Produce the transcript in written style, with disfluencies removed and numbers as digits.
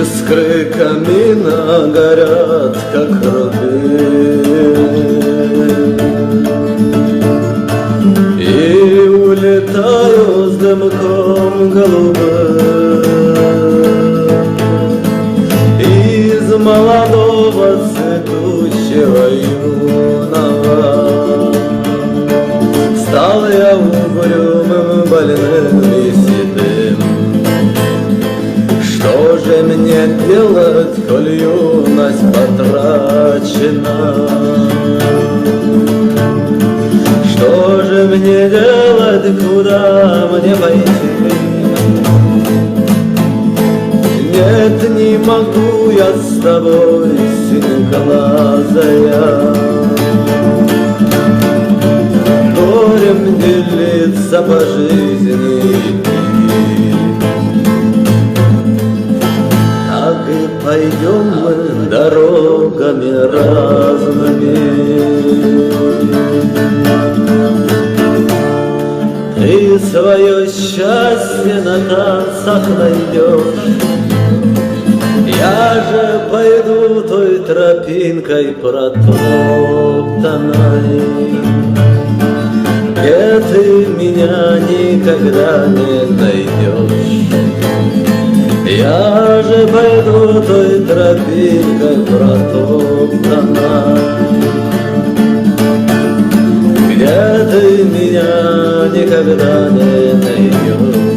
Искры камина горят, как рубин, и улетаю с дымком голубым из молодого цветущего юного. Стал я угрюмым, больным и седым. Что же мне делать, коль юность потрачена? Что же мне делать, куда мне пойти? Нет, не могу я с тобой, синеглазая, горем делиться по жизни идти. Так и пойдем мы дорогами разными. Ты свое счастье на танцах найдешь, я же пойду той тропинкой протоптанной, где ты меня никогда не найдешь. Я же пойду той тропинкой протоптанной, где ты меня никогда не найдешь.